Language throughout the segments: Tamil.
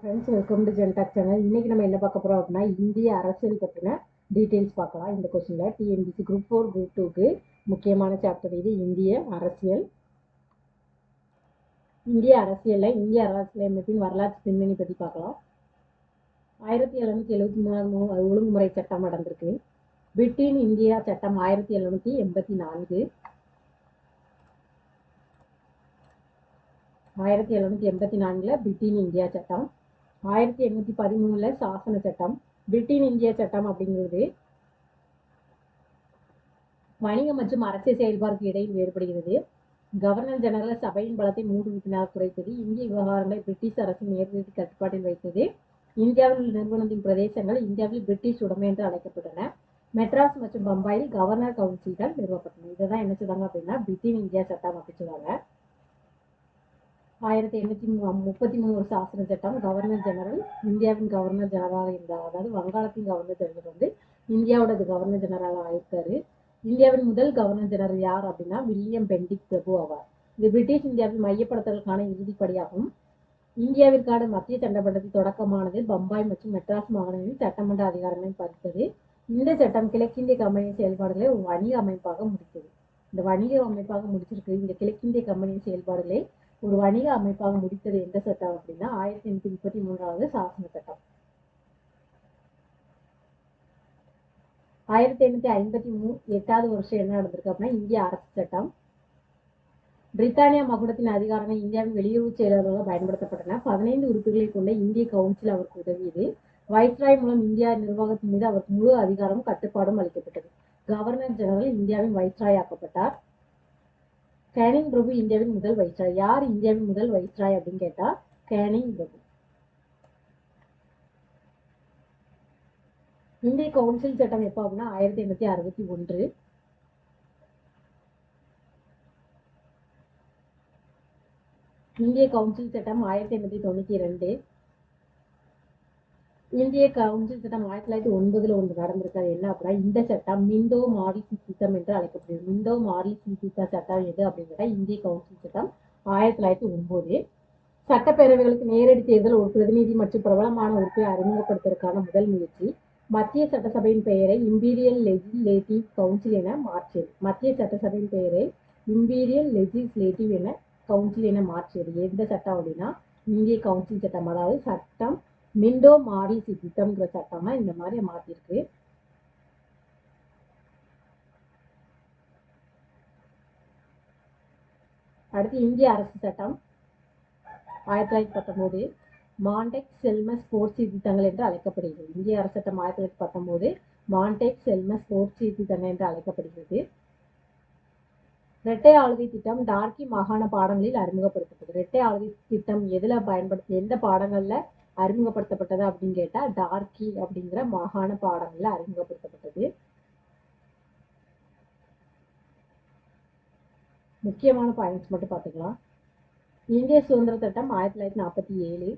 Friends, welcome to Gentalk channel. இன்னைக்கு நம்ம என்ன பார்க்க போறோம் அப்படின்னா, இந்திய அரசியல் பற்றின டீட்டெயில்ஸ் பார்க்கலாம். இந்த கொஸ்டின்ல டிஎன்பிசி குரூப் 4 குரூப் 2க்கு முக்கியமான சாப்டர் இது இந்திய அரசியல். இந்திய அரசியலமைப்பின் வரலாற்று பின்னணி பற்றி பார்க்கலாம். 1773 ஒழுங்குமுறை சட்டம் நடந்திருக்கு. பிரிட்டன் இந்தியா சட்டம் 1784. 1784 பிரிட்டன் இந்தியா சட்டம். 1813 சாசன சட்டம். பிரிட்டன் இந்தியா சட்டம் அப்படிங்கிறது வணிக மற்றும் அரசியல் செயல்பாடுக்கு இடையில் வேறுபடுகிறது. கவர்னர் ஜெனரல் சபையின் பலத்தை 3 உறுப்பினராக குறைத்தது. இந்திய விவகாரங்களை பிரிட்டிஷ் அரசின் நேரடி கட்டுப்பாட்டில் வைத்தது. இந்தியாவில் நிறுவனத்தின் பிரதேசங்கள் இந்தியாவில் பிரிட்டிஷ் உடைமை என்று அழைக்கப்பட்டன. மெட்ராஸ் மற்றும் பம்பாயில் கவர்னர் கவுன்சில்கள் நிறுவப்பட்டன. இதை தான் என்ன சொல்றாங்க அப்படின்னா பிரிட்டன் இந்தியா சட்டம் அப்படின்னு சொல்றாங்க. 1833 ஒரு சாசன சட்டம். கவர்னர் ஜெனரல் இந்தியாவின் கவர்னர் ஜெனரலாக இருந்தார். அதாவது வங்காளத்தின் கவர்னர் ஜெனரல் வந்து இந்தியாவோட கவர்னர் ஜெனரல் ஆயிருக்காரு. இந்தியாவின் முதல் கவர்னர் ஜெனரல் யார் அப்படின்னா வில்லியம் பெண்டிக் பிரபு ஆவார். இது பிரிட்டிஷ் இந்தியாவில் மையப்படுத்தலுக்கான இறுதிப்படியாகும். இந்தியாவிற்கான மத்திய சட்டமன்றத்தின் தொடக்கமானது பம்பாய் மற்றும் மெட்ராஸ் மாகாணங்களில் சட்டமன்ற அதிகாரங்களை பறித்தது. இந்த சட்டம் கிழக்கிந்திய கம்பெனியின் செயல்பாடுகளை ஒரு வணிக அமைப்பாக முடித்தது. இந்த வணிக அமைப்பாக முடிச்சிருக்கு. இந்த கிழக்கிந்திய கம்பெனியின் செயல்பாடுகளை ஒரு வணிக அமைப்பாக முடித்தது எந்த சட்டம் அப்படின்னா 1833 சாசன சட்டம். 1853 வருஷம் என்ன நடந்திருக்கு அப்படின்னா இந்திய அரசு சட்டம். பிரித்தானியா மகுடத்தின் அதிகாரங்கள் இந்தியாவின் வெளியுறவு செயலர்களாக பயன்படுத்தப்பட்டன. 15 உறுப்பினர்களை கொண்ட இந்திய கவுன்சில் அவருக்கு உதவியது. வைஸ்ராய் மூலம் இந்தியா நிர்வாகத்தின் மீது அவருக்கு முழு அதிகாரமும் கட்டுப்பாடும் அளிக்கப்பட்டது. கவர்னர் ஜெனரல் இந்தியாவின் வைஸ்ராய் ஆக்கப்பட்டார். கேனிங் பிரபு இந்தியாவின் முதல் வைஸ்ராய். யார் இந்தியாவின் முதல் வைஸ்ராய் அப்படின்னு கேட்டா கேனிங் பிரபு. இந்திய கவுன்சில் சட்டம் எப்போ அப்படின்னா 1861. இந்திய கவுன்சில் சட்டம் 1892. இந்திய கவுன்சில் சட்டம் 1909 ஒன்று நடந்திருக்காது. என்ன அப்படின்னா இந்த சட்டம் மிண்டோ மார்லி சீர்திருத்தம் என்று அழைக்கப்படுகிறது. மிண்டோ மார்லி சீர்திருத்த சட்டம் எது அப்படிங்கிறத இந்திய கவுன்சில் சட்டம் 1909. சட்டப்பேரவைகளுக்கு நேரடி தேர்தல் ஒரு பிரதிநிதி மற்றும் பிரபலமான உறுப்பை அறிமுகப்படுத்துவதற்கான முதல் முயற்சி. மத்திய சட்டசபையின் பெயரை இம்பீரியல் லெஜிஸ்லேட்டிவ் கவுன்சில் என மாற்றியது. மத்திய சட்டசபையின் பெயரை இம்பீரியல் லெஜிஸ்லேட்டிவ் கவுன்சில் என மாற்றியது எந்த சட்டம் அப்படின்னா இந்திய கவுன்சில் சட்டம். அதாவது சட்டம் மிண்டோ மார்லி சீர்திருத்தம்ங்கிற சட்டமா இந்த மாதிரி மாத்திருக்கு. அடுத்து இந்திய அரசு சட்டம் 1919 மான்டெக் செல்மஸ் போர் சீர்திருத்தங்கள் என்று அழைக்கப்படுகிறது. இந்திய அரசு சட்டம் 1919 மான்டெக் செல்மஸ் போர் சீர்திருத்தங்கள் என்று அழைக்கப்படுகிறது. இரட்டை ஆளுகை திட்டம் டார்கி மாகாண பாடங்களில் அறிமுகப்படுத்தப்பட்டது. இரட்டை ஆளுகை திட்டம் எந்த பாடங்கள்ல அறிமுகப்படுத்தப்பட்டது அப்படின்னு கேட்டா டார்கி அப்படிங்கிற மாகாண பாடங்கள்ல அறிமுகப்படுத்தப்பட்டது. முக்கியமான பாயிண்ட்ஸ் மட்டும் பார்த்துக்கலாம். இந்திய சுதந்திர சட்டம் 1947.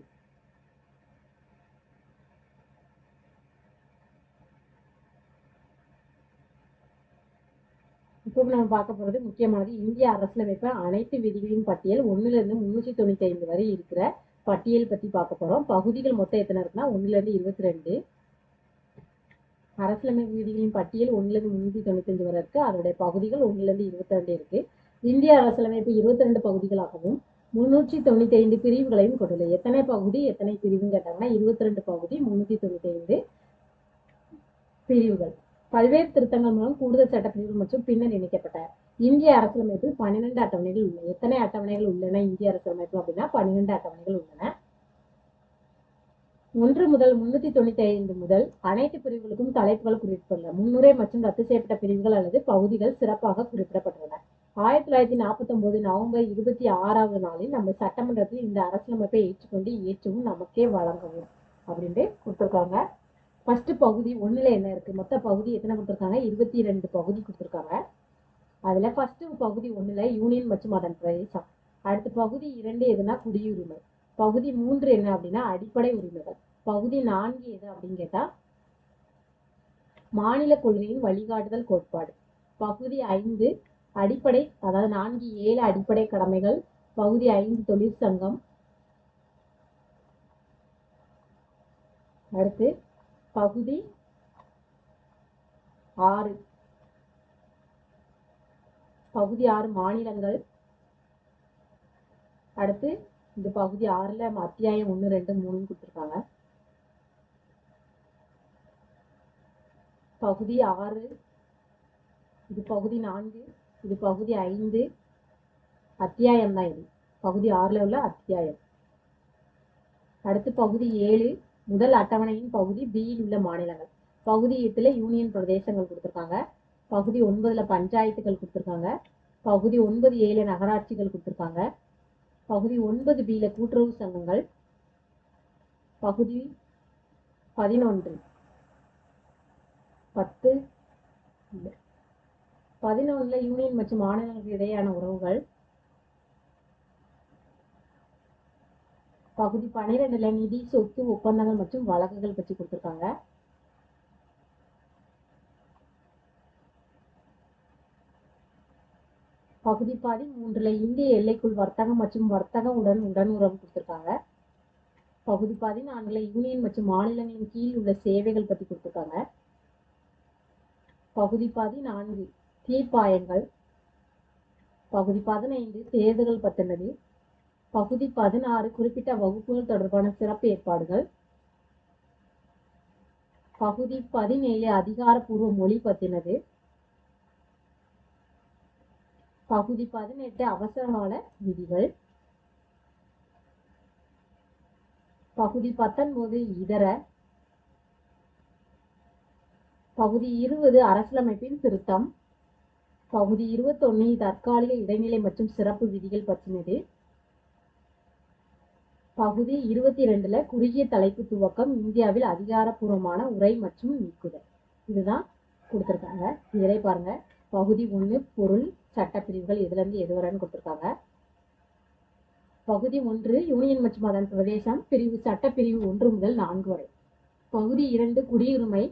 இப்போ நம்ம பார்க்க போறது முக்கியமானது இந்திய அரசியலமைப்பு அனைத்து விதிகளின் பட்டியல் 1லிருந்து 395 வரை இருக்கிற பட்டியல் பத்தி பார்க்க போறோம். பகுதிகள் மொத்தம் எத்தனை இருக்குன்னா 1லிருந்து 22. அரசியலமைப்பு விதிகளின் பட்டியல் 1லிருந்து 395 வரை இருக்கு. அதோடைய பகுதிகள் 1லிருந்து 22 இருக்கு. இந்திய அரசியலமைப்பு 22 பகுதிகளாகவும் 395 பிரிவுகளையும் கொண்டுள்ளது. எத்தனை பகுதி எத்தனை பிரிவுன்னு கேட்டாங்கன்னா 22 பகுதி 395 பிரிவுகள். பல்வேறு திருத்தங்கள் மூலம் கூடுதல் சட்டப்பிரிவுகள் மற்றும் பின்னர் இணைக்கப்பட்ட இந்திய அரசியலமைப்பில் 12 அட்டவணைகள் உள்ளன. எத்தனை அட்டவணைகள் உள்ளன இந்திய அரசியலமைப்பு அப்படின்னா 12 அட்டவணைகள் உள்ளன. 1 முதல் 395 முதல் அனைத்து பிரிவுகளுக்கும் தலைப்புகள் குறிப்பிட்டுள்ளன. முன்னுரை மற்றும் ரத்து செய்யப்பட்ட பிரிவுகள் அல்லது பகுதிகள் சிறப்பாக குறிப்பிடப்பட்டுள்ளன. 1949 நவம்பர் 26வது நாளில் நம்ம சட்டமன்றத்தில் இந்த அரசியலமைப்பை ஏற்றுக்கொண்டு ஏற்றவும் நமக்கே வழங்கவும் அப்படின்ட்டு கொடுத்துருக்காங்க. ஃபர்ஸ்ட் பகுதி 1ல என்ன இருக்கு? மொத்த பகுதி எத்தனை கொடுத்துருக்காங்க? 22 பகுதி கொடுத்துருக்காங்க. அதுல ஃபர்ஸ்ட் பகுதி 1ல யூனியன் மற்றும் அதன் பிரதேசம். அடுத்து பகுதி 2 எதுனா குடியுரிமை. பகுதி 3 என்ன அப்படின்னா அடிப்படை உரிமைகள். பகுதி 4 எது அப்படின்னு கேட்டா மாநில கொள்கையின் வழிகாட்டுதல் கோட்பாடு. பகுதி 5 அடிப்படை, அதாவது 4.7 அடிப்படை கடமைகள். பகுதி 5 தொழிற்சங்கம். அடுத்து பகுதி 6. பகுதி 6 மாநிலங்கள். அடுத்து இந்த பகுதி 6ல அத்தியாயம் 1, 2, 3 கொடுத்துருக்காங்க. பகுதி 6 இது பகுதி 4, இது பகுதி 5 அத்தியாயம் தான். இது பகுதி 6ல உள்ள அத்தியாயம். அடுத்து பகுதி 7 முதல் அட்டவணையின் பகுதி பியில் உள்ள மாநிலங்கள். பகுதி 8ல யூனியன் பிரதேசங்கள் கொடுத்துருக்காங்க. பகுதி 9ல பஞ்சாயத்துகள் கொடுத்துருக்காங்க. பகுதி 9A நகராட்சிகள் கொடுத்துருக்காங்க. பகுதி 9Bல கூட்டுறவு சங்கங்கள். பகுதி 11 11ல யூனியன் மற்றும் மாநிலங்களுக்கு இடையேயான உறவுகள். பகுதி 12ல நிதி, சொத்து, ஒப்பந்தங்கள் மற்றும் வழக்குகள் பற்றி கொடுத்துருக்காங்க. பகுதி 13ல இந்திய எல்லைக்குள் வர்த்தகம் மற்றும் வர்த்தக உடனுறவு கொடுத்துருக்காங்க. பகுதி 14ல யூனியன் மற்றும் மாநிலங்களின் கீழ் உள்ள சேவைகள் பற்றி கொடுத்துருக்காங்க. பகுதி 14 தீர்ப்பாயங்கள். பகுதி 15 தேர்தல்கள் பற்றினது. பகுதி 16 குறிப்பிட்ட வகுப்புகள் தொடர்பான சிறப்பு ஏற்பாடுகள். பகுதி 17 அதிகாரப்பூர்வ மொழி பற்றினது. பகுதி 18 அவசரகால விதிகள். பகுதி 19 இதர. பகுதி 20 அரசியலமைப்பின் திருத்தம். பகுதி 21 தற்காலிக இடைநிலை மற்றும் சிறப்பு விதிகள் பற்றினது. பகுதி 22ல குறுகிய தலைப்பு துவக்கம், இந்தியாவில் அதிகாரப்பூர்வமான உரை மற்றும் நீக்குதல். இதுதான் கொடுத்துருக்காங்க. இதிலே பாருங்க, பகுதி 1 பொருள் சட்டப்பிரிவுகள் எதுல இருந்து எது வரைன்னு கொடுத்துருக்காங்க. பகுதி 1 யூனியன் மற்றும் அதன் பிரதேசம் பிரிவு சட்டப்பிரிவு 1 முதல் 4 வரை. பகுதி 2 குடியுரிமை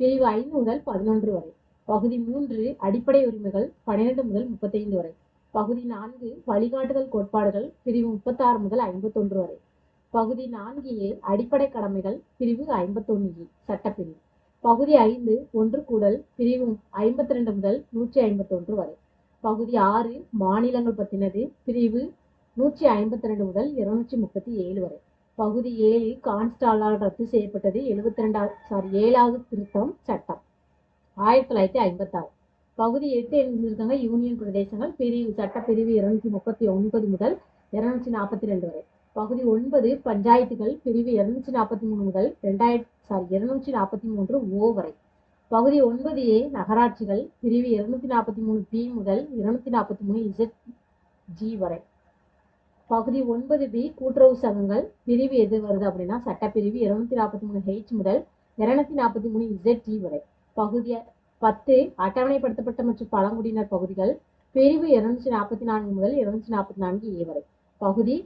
பிரிவு 5 முதல் 11 வரை. பகுதி 3 அடிப்படை உரிமைகள் 12 முதல் 35 வரை. பகுதி 4 வழிகாட்டுதல் கோட்பாடுகள் பிரிவு 36 முதல் 51 வரை. பகுதி 4A அடிப்படை கடமைகள் பிரிவு 51E சட்டப்பிரிவு. பகுதி 5 ஒன்று கூடல் பிரிவு 52 முதல் 151 வரை. பகுதி 6 மாநிலங்கள் பற்றினது பிரிவு 152 முதல் 237 வரை. பகுதி 7 கான்ஸ்டாலால் ரத்து செய்யப்பட்டது 7வது திருத்தம் சட்டம் 1956. பகுதி 8 எழுதியிருக்காங்க யூனியன் பிரதேசங்கள் பிரிவு சட்டப்பிரிவு 239 முதல் 242 வரை. பகுதி 9 பஞ்சாயத்துகள் பிரிவு 243 முதல் 243 ஓ வரை. பகுதி 9A நகராட்சிகள் பிரிவு 243B முதல் 243 ZG வரை. பகுதி 9B கூட்டுறவு சங்கங்கள் பிரிவு எது வருது அப்படின்னா சட்டப்பிரிவு 243H முதல் 243 ZG வரை. பகுதி 10 அட்டவணைப்படுத்தப்பட்ட மற்றும் பழங்குடியினர் பகுதிகள் பிரிவு 244 முதல் 244A வரை. பகுதி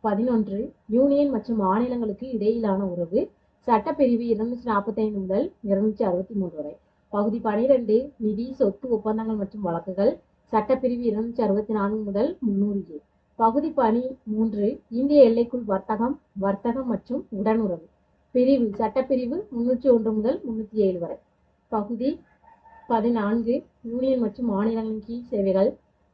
11 யூனியன் மற்றும் மாநிலங்களுக்கு இடையிலான உறவு சட்டப்பிரிவு 245 முதல் 263 வரை. பகுதி 12 நிதி, சொத்து, ஒப்பந்தங்கள் மற்றும் வழக்குகள் சட்டப்பிரிவு 264 முதல் 300A. பகுதி 13 இந்திய எல்லைக்குள் வர்த்தகம் மற்றும் உடனுறவு பிரிவு சட்டப்பிரிவு 301 முதல் 307 வரை. பகுதி 14 யூனியன் மற்றும் மாநிலங்களின் கீழ் சேவைகள்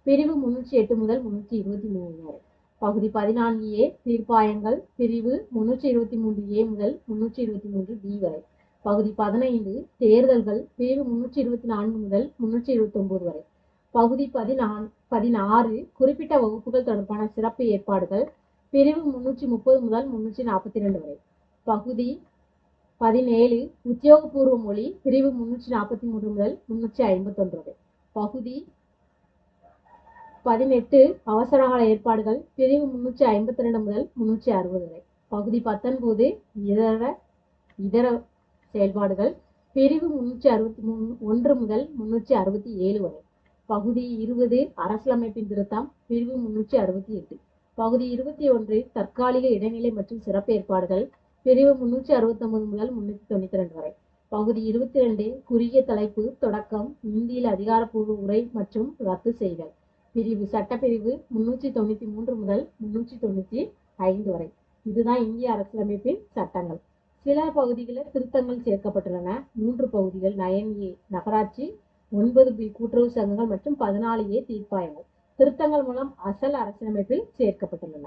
பிரிவு 308 முதல் 323 வரை. பகுதி 14A தீர்ப்பாயங்கள் பிரிவு 323A முதல் 323B வரை. பகுதி 15 தேர்தல்கள் பிரிவு 324 முதல் 329 வரை. பகுதி 16 குறிப்பிட்ட வகுப்புகள் தொடர்பான சிறப்பு ஏற்பாடுகள் பிரிவு 330 முதல் 342 வரை. பகுதி 17 உத்தியோகபூர்வ மொழி பிரிவு 343 முதல் 351 வரை. பகுதி 18 அவசரகால ஏற்பாடுகள் பிரிவு 352 முதல் 360 வரை. பகுதி 19 இதர செயல்பாடுகள் பிரிவு 361 முதல் 367 வரை. பகுதி 20 அரசியலமைப்பின் திருத்தம் பிரிவு 368. பகுதி 21 தற்காலிக இடைநிலை மற்றும் சிறப்பு ஏற்பாடுகள் பிரிவு 369 முதல் 392 வரை. பகுதி 22 குறுகிய தலைப்பு தொடக்கம், இந்தியில் அதிகாரப்பூர்வ உரை மற்றும் ரத்து செய்தல் பிரிவு சட்டப்பிரிவு 393 முதல் 395 வரை. இதுதான் இந்திய அரசியலமைப்பின் சட்டங்கள். சில பகுதிகளில் திருத்தங்கள் சேர்க்கப்பட்டுள்ளன. 3 பகுதிகள் 9A நகராட்சி, 9B கூட்டுறவு சங்கங்கள் மற்றும் 14A தீர்ப்பாயங்கள் திருத்தங்கள் மூலம் அசல் அரசியலமைப்பில் சேர்க்கப்பட்டுள்ளன.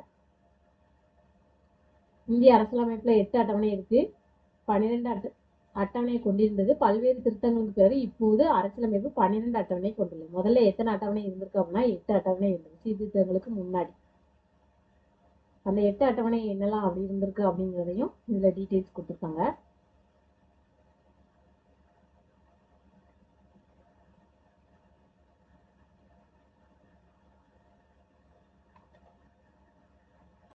இந்திய அரசியலமைப்புல 8 அட்டவணை இருக்கு. 12 அட்டவணையை கொண்டிருந்தது. பல்வேறு திருத்தங்களுக்கு பிறகு இப்போது அரசியலமைப்பு 12 அட்டவணை கொண்டுள்ளது. முதல்ல எத்தனை அட்டவணை இருந்திருக்கு அப்படின்னா 8 அட்டவணை இருந்தது சீர்திருத்தங்களுக்கு முன்னாடி. அந்த 8 அட்டவணை என்னெல்லாம் அப்படி இருந்திருக்கு அப்படிங்கிறதையும் இதுல டீட்டெயில்ஸ் கொடுத்துருக்காங்க.